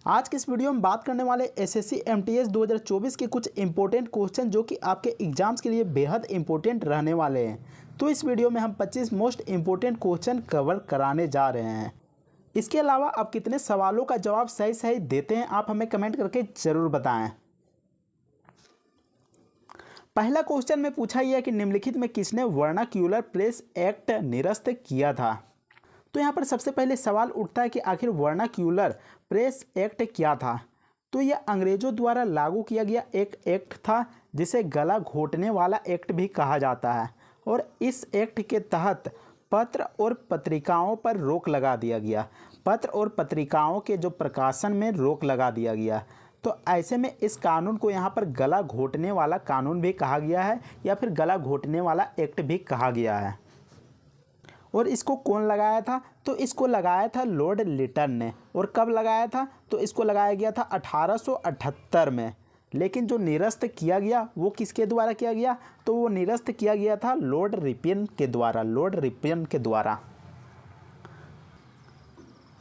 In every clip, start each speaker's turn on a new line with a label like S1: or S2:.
S1: आज की इस वीडियो में बात करने वाले एसएससी एमटीएस 2024 के कुछ इंपॉर्टेंट क्वेश्चन जो कि आपके एग्जाम्स के लिए बेहद इंपॉर्टेंट रहने वाले हैं। तो इस वीडियो में हम 25 मोस्ट इंपॉर्टेंट क्वेश्चन कवर कराने जा रहे हैं। इसके अलावा आप कितने सवालों का जवाब सही सही देते हैं आप हमें कमेंट करके ज़रूर बताएं। पहला क्वेश्चन में पूछा यह है कि निम्नलिखित में किसने वर्नाक्यूलर प्रेस एक्ट निरस्त किया था। तो यहाँ पर सबसे पहले सवाल उठता है कि आखिर वर्नाक्यूलर प्रेस एक्ट क्या था। तो यह अंग्रेजों द्वारा लागू किया गया एक एक्ट था जिसे गला घोटने वाला एक्ट भी कहा जाता है, और इस एक्ट के तहत पत्र और पत्रिकाओं पर रोक लगा दिया गया। पत्र और पत्रिकाओं के जो प्रकाशन में रोक लगा दिया गया। तो ऐसे में इस कानून को यहाँ पर गला घोटने वाला कानून भी कहा गया है या फिर गला घोटने वाला एक्ट भी कहा गया है। और इसको कौन लगाया था? तो इसको लगाया था लॉर्ड लिटन ने। और कब लगाया था? तो इसको लगाया गया था 1878 में। लेकिन जो निरस्त किया गया वो किसके द्वारा किया गया? तो वो निरस्त किया गया था लॉर्ड रिपन के द्वारा। लॉर्ड रिपन के द्वारा।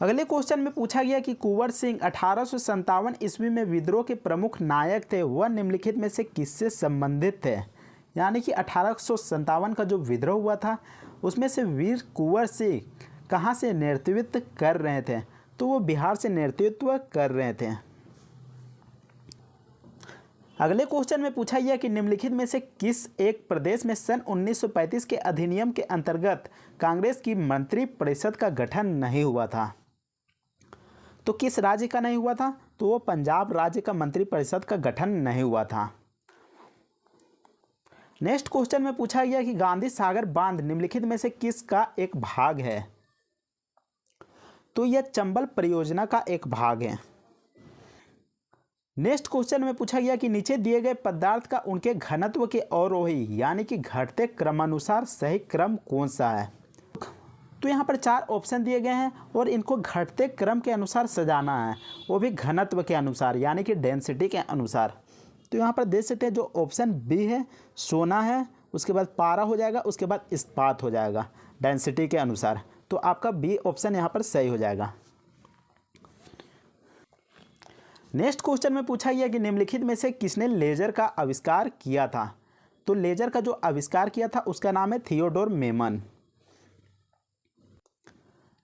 S1: अगले क्वेश्चन में पूछा गया कि कुंवर सिंह 1857 ईस्वी में विद्रोह के प्रमुख नायक थे, वह निम्नलिखित में से किससे संबंधित थे। यानी कि 1857 का जो विद्रोह हुआ था उसमें से वीर कुंवर सिंह कहाँ से नेतृत्व कर रहे थे? तो वो बिहार से नेतृत्व कर रहे थे। अगले क्वेश्चन में पूछा गया कि निम्नलिखित में से किस एक प्रदेश में सन 1935 के अधिनियम के अंतर्गत कांग्रेस की मंत्री परिषद का गठन नहीं हुआ था। तो किस राज्य का नहीं हुआ था? तो वो पंजाब राज्य का मंत्री परिषद का गठन नहीं हुआ था। नेक्स्ट क्वेश्चन में पूछा गया कि गांधी सागर बांध निम्नलिखित में से किसका एक भाग है। तो यह चंबल परियोजना का एक भाग है। नेक्स्ट क्वेश्चन में पूछा गया कि नीचे दिए गए पदार्थ का उनके घनत्व के अवरोही यानी कि घटते क्रमानुसार सही क्रम कौन सा है। तो यहाँ पर 4 ऑप्शन दिए गए हैं और इनको घटते क्रम के अनुसार सजाना है, वो भी घनत्व के अनुसार यानी कि डेंसिटी के अनुसार। तो यहाँ पर देख सकते हैं जो ऑप्शन बी है सोना है, उसके बाद पारा हो जाएगा, उसके बाद इस्पात हो जाएगा डेंसिटी के अनुसार। तो आपका बी ऑप्शन यहाँ पर सही हो जाएगा। नेक्स्ट क्वेश्चन में पूछा गया कि निम्नलिखित में से किसने लेजर का आविष्कार किया था। तो लेजर का जो आविष्कार किया था उसका नाम है थियोडोर मेमन।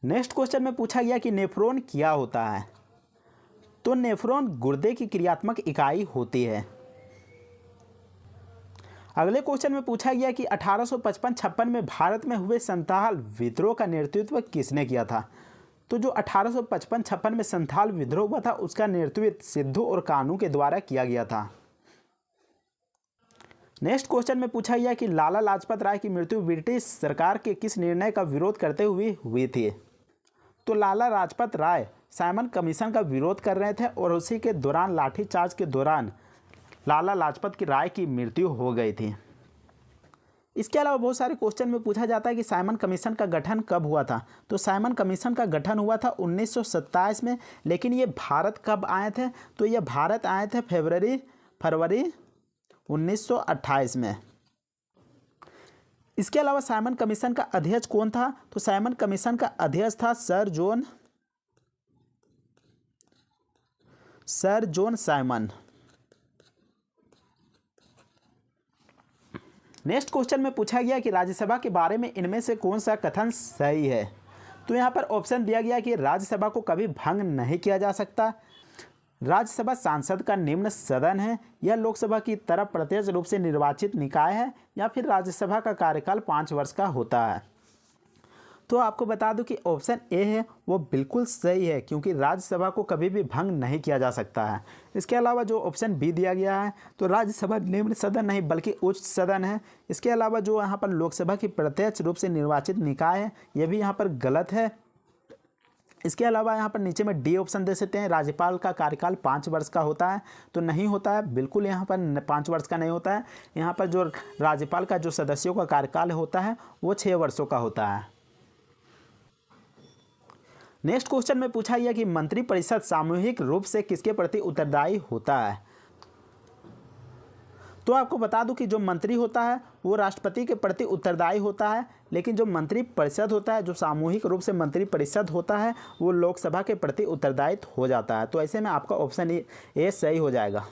S1: नेक्स्ट क्वेश्चन में पूछा गया कि नेफ्रॉन क्या होता है। तो नेफ्रॉन गुर्दे की क्रियात्मक इकाई होती है। अगले क्वेश्चन में पूछा गया कि 1855-56 में भारत में हुए संथाल विद्रोह का नेतृत्व किसने किया था। तो जो 1855-56 में संथाल विद्रोह हुआ था उसका नेतृत्व सिद्धू और कानू के द्वारा किया गया था। नेक्स्ट क्वेश्चन में पूछा गया कि लाला लाजपत राय की मृत्यु ब्रिटिश सरकार के किस निर्णय का विरोध करते हुए हुई थी। तो लाला लाजपत राय साइमन कमीशन का विरोध कर रहे थे और उसी के दौरान लाठीचार्ज के दौरान लाला लाजपत की राय की मृत्यु हो गई थी। इसके अलावा बहुत सारे क्वेश्चन में पूछा जाता है कि साइमन कमीशन का गठन कब हुआ था। तो साइमन कमीशन का गठन हुआ था 1927 में। लेकिन ये भारत कब आए थे? तो ये भारत आए थे फरवरी 1928 में। इसके अलावा साइमन कमीशन का अध्यक्ष कौन था? तो साइमन कमीशन का अध्यक्ष था sir John Simon. Next question में पूछा गया कि राज्यसभा के बारे में इनमें से कौन सा कथन सही है। तो यहाँ पर ऑप्शन दिया गया कि राज्यसभा को कभी भंग नहीं किया जा सकता, राज्यसभा सांसद का निम्न सदन है, यह लोकसभा की तरह प्रत्यक्ष रूप से निर्वाचित निकाय है, या फिर राज्यसभा का कार्यकाल 5 वर्ष का होता है। तो आपको बता दूं कि ऑप्शन ए है वो बिल्कुल सही है, क्योंकि राज्यसभा को कभी भी भंग नहीं किया जा सकता है। इसके अलावा जो ऑप्शन बी दिया गया है तो राज्यसभा निम्न सदन नहीं बल्कि उच्च सदन है। इसके अलावा जो यहाँ पर लोकसभा की प्रत्यक्ष रूप से निर्वाचित निकाय है यह भी यहाँ पर गलत है। इसके अलावा यहाँ पर नीचे में डी ऑप्शन दे सकते हैं, राज्यपाल का कार्यकाल 5 वर्ष का होता है। तो नहीं होता है, बिल्कुल यहाँ पर 5 वर्ष का नहीं होता है। यहाँ पर जो राज्यपाल का जो सदस्यों का कार्यकाल होता है वो 6 वर्षों का होता है। नेक्स्ट क्वेश्चन में पूछा गया कि मंत्रिपरिषद सामूहिक रूप से किसके प्रति उत्तरदायी होता है। तो आपको बता दूं कि जो मंत्री होता है वो राष्ट्रपति के प्रति उत्तरदायी होता है, लेकिन जो मंत्री परिषद होता है, जो सामूहिक रूप से मंत्री परिषद होता है, वो लोकसभा के प्रति उत्तरदायित्व हो जाता है। तो ऐसे में आपका ऑप्शन ए सही हो जाएगा।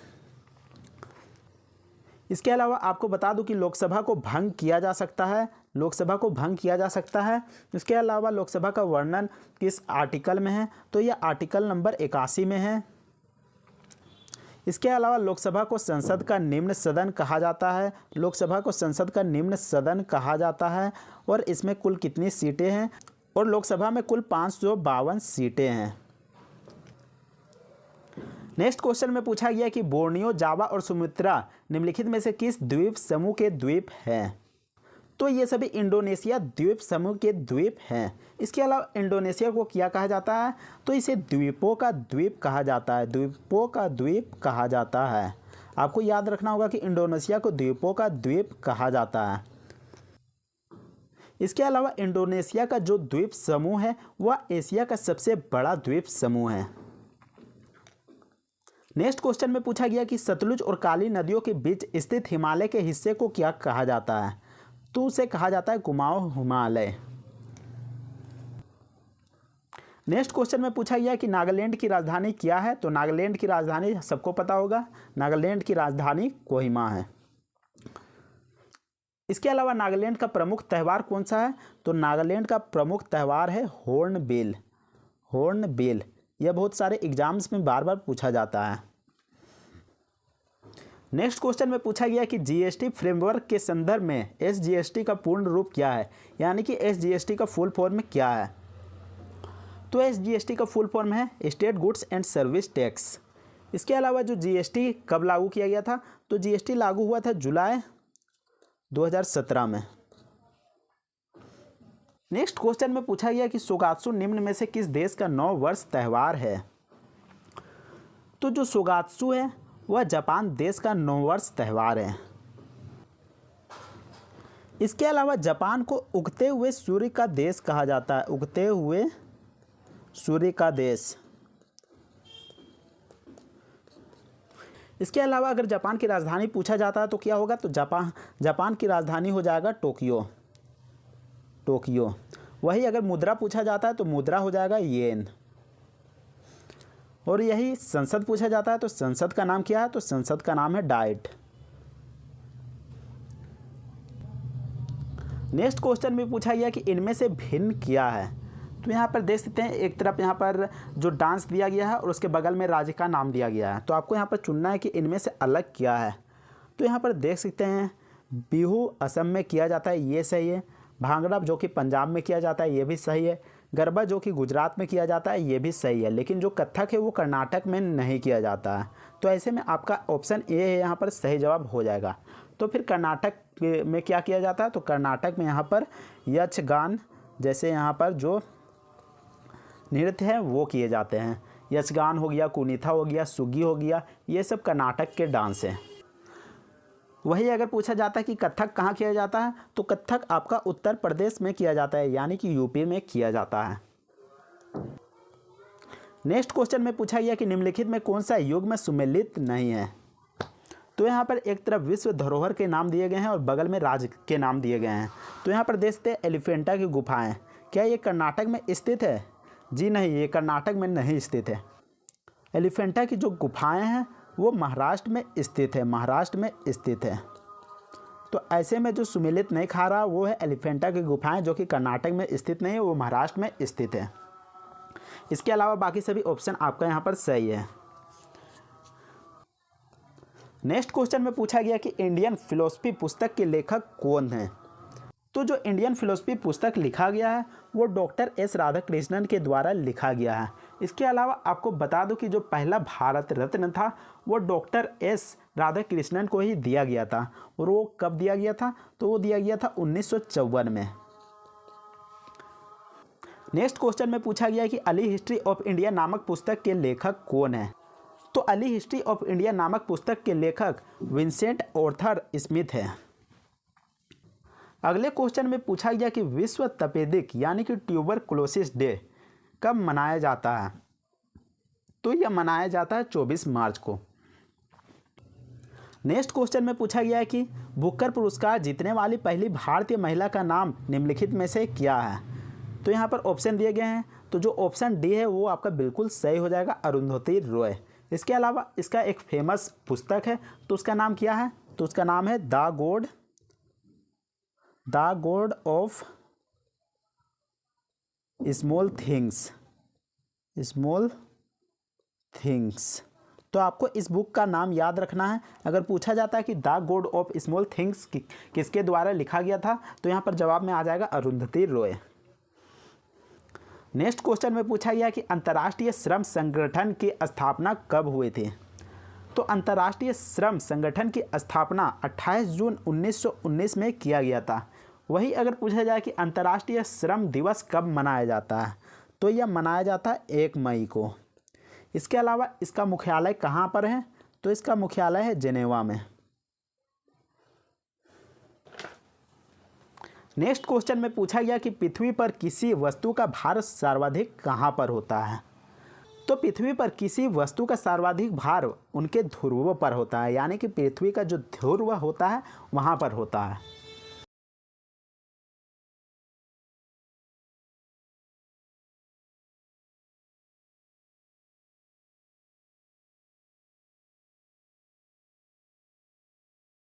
S1: इसके अलावा आपको बता दूं कि लोकसभा को भंग किया जा सकता है, लोकसभा को भंग किया जा सकता है। इसके अलावा लोकसभा का वर्णन किस आर्टिकल में है, तो यह आर्टिकल नंबर 81 में है। इसके अलावा लोकसभा को संसद का निम्न सदन कहा जाता है, लोकसभा को संसद का निम्न सदन कहा जाता है। और इसमें कुल कितनी सीटें हैं, और लोकसभा में कुल 552 सीटें हैं। नेक्स्ट क्वेश्चन में पूछा गया कि बोर्नियो, जावा और सुमात्रा निम्नलिखित में से किस द्वीप समूह के द्वीप हैं, तो ये सभी इंडोनेशिया द्वीप समूह के द्वीप हैं। इसके अलावा इंडोनेशिया को क्या कहा जाता है, तो इसे द्वीपों का द्वीप कहा जाता है, द्वीपों का द्वीप कहा जाता है। आपको याद रखना होगा कि इंडोनेशिया को द्वीपों का द्वीप कहा जाता है। इसके अलावा इंडोनेशिया का जो द्वीप समूह है वह एशिया का सबसे बड़ा द्वीप समूह है। नेक्स्ट क्वेश्चन में पूछा गया कि सतलुज और काली नदियों के बीच स्थित हिमालय के हिस्से को क्या कहा जाता है, तो उसे कहा जाता है कुमाऊं हिमालय। नेक्स्ट क्वेश्चन में पूछा गया कि नागालैंड की राजधानी क्या है, तो नागालैंड की राजधानी सबको पता होगा, नागालैंड की राजधानी कोहिमा है। इसके अलावा नागालैंड का प्रमुख त्यौहार कौन सा है, तो नागालैंड का प्रमुख त्यौहार है हॉर्नबिल। हॉर्नबिल यह बहुत सारे एग्जाम्स में बार बार पूछा जाता है। नेक्स्ट क्वेश्चन में पूछा गया कि जीएसटी फ्रेमवर्क के संदर्भ में एसजीएसटी का पूर्ण रूप क्या है, यानी कि एसजीएसटी का फुल फॉर्म क्या है, तो एसजीएसटी का फुल फॉर्म है state goods and service tax. इसके अलावा जो जीएसटी कब लागू किया गया था, तो जीएसटी लागू हुआ था जुलाई 2017 में। नेक्स्ट क्वेश्चन में पूछा गया कि सोगात्सु निम्न में से किस देश का नव वर्ष त्यौहार है, तो जो सोगात्सु है वह जापान देश का नव वर्ष त्यौहार है। इसके अलावा जापान को उगते हुए सूर्य का देश कहा जाता है, उगते हुए सूर्य का देश। इसके अलावा अगर जापान की राजधानी पूछा जाता है तो क्या होगा, तो जापान की राजधानी हो जाएगा टोक्यो। वही अगर मुद्रा पूछा जाता है तो मुद्रा हो जाएगा येन। और यही संसद पूछा जाता है तो संसद का नाम क्या है, तो संसद का नाम है डाइट। नेक्स्ट क्वेश्चन में पूछा गया कि इनमें से भिन्न क्या है, तो यहाँ पर देख सकते हैं एक तरफ यहाँ पर जो डांस दिया गया है और उसके बगल में राज्य का नाम दिया गया है। तो आपको यहाँ पर चुनना है कि इनमें से अलग क्या है। तो यहाँ पर देख सकते हैं बिहू असम में किया जाता है, ये सही है। भांगड़ा जो कि पंजाब में किया जाता है, ये भी सही है। गरबा जो कि गुजरात में किया जाता है, ये भी सही है। लेकिन जो कथक है वो कर्नाटक में नहीं किया जाता है। तो ऐसे में आपका ऑप्शन ए है यहाँ पर सही जवाब हो जाएगा। तो फिर कर्नाटक में क्या किया जाता है, तो कर्नाटक में यहाँ पर यक्षगान जैसे यहाँ पर जो नृत्य है वो किए जाते हैं। यक्षगान हो गया, कुनीथा हो गया, सुगी हो गया, ये सब कर्नाटक के डांस हैं। वही अगर पूछा जाता है कि कथक कहाँ किया जाता है, तो कथक आपका उत्तर प्रदेश में किया जाता है, यानी कि यूपी में किया जाता है। नेक्स्ट क्वेश्चन में पूछा गया कि निम्नलिखित में कौन सा युग में सुमेलित नहीं है। तो यहाँ पर एक तरफ विश्व धरोहर के नाम दिए गए हैं और बगल में राज्य के नाम दिए गए हैं। तो यहाँ पर देखते हैं एलिफेंटा की गुफाएं, क्या ये कर्नाटक में स्थित है? जी नहीं, ये कर्नाटक में नहीं स्थित है। एलिफेंटा की जो गुफाएं हैं वो महाराष्ट्र में स्थित है, महाराष्ट्र में स्थित है। तो ऐसे में जो सुमेलित नहीं खा रहा वो है एलिफेंटा की गुफाएं, जो कि कर्नाटक में स्थित नहीं है, वो महाराष्ट्र में स्थित है। इसके अलावा बाकी सभी ऑप्शन आपका यहाँ पर सही है। नेक्स्ट क्वेश्चन में पूछा गया कि इंडियन फिलोसफी पुस्तक के लेखक कौन हैं। तो जो इंडियन फिलोसफी पुस्तक लिखा गया है वो डॉक्टर एस राधाकृष्णन के द्वारा लिखा गया है। इसके अलावा आपको बता दूं कि जो पहला भारत रत्न था वो डॉक्टर एस राधाकृष्णन को ही दिया गया था। और वो कब दिया गया था, तो वो दिया गया था 1954 में। नेक्स्ट क्वेश्चन में पूछा गया कि अली हिस्ट्री ऑफ इंडिया नामक पुस्तक के लेखक कौन है। तो अली हिस्ट्री ऑफ इंडिया नामक पुस्तक के लेखक विंसेंट आर्थर स्मिथ है। अगले क्वेश्चन में पूछा गया कि विश्व तपेदिक यानी कि ट्यूबरकुलोसिस डे कब मनाया जाता है। तो यह मनाया जाता है 24 मार्च को। नेक्स्ट क्वेश्चन में पूछा गया है कि बुकर पुरस्कार जीतने वाली पहली भारतीय महिला का नाम निम्नलिखित में से क्या है। तो यहाँ पर ऑप्शन दिए गए हैं, तो जो ऑप्शन डी है वो आपका बिल्कुल सही हो जाएगा, अरुंधति रॉय। इसके अलावा इसका एक फेमस पुस्तक है, तो उसका नाम क्या है, तो उसका नाम है the God of small things. तो आपको इस बुक का नाम याद रखना है। अगर पूछा जाता है कि the God of small things किसके द्वारा लिखा गया था, तो यहाँ पर जवाब में आ जाएगा अरुंधति रॉय। नेक्स्ट क्वेश्चन में पूछा गया कि अंतर्राष्ट्रीय श्रम संगठन की स्थापना कब हुई थी। तो अंतर्राष्ट्रीय श्रम संगठन की स्थापना 28 जून 1919 में किया गया था। वही अगर पूछा जाए कि अंतर्राष्ट्रीय श्रम दिवस कब मनाया जाता है, तो यह मनाया जाता है 1 मई को। इसके अलावा इसका मुख्यालय कहाँ पर है, तो इसका मुख्यालय है जेनेवा में। नेक्स्ट क्वेश्चन में पूछा गया कि पृथ्वी पर किसी वस्तु का भार सर्वाधिक कहाँ पर होता है। तो पृथ्वी पर किसी वस्तु का सर्वाधिक भार उनके ध्रुवों पर होता है, यानी कि पृथ्वी का जो ध्रुव होता है वहाँ पर होता है।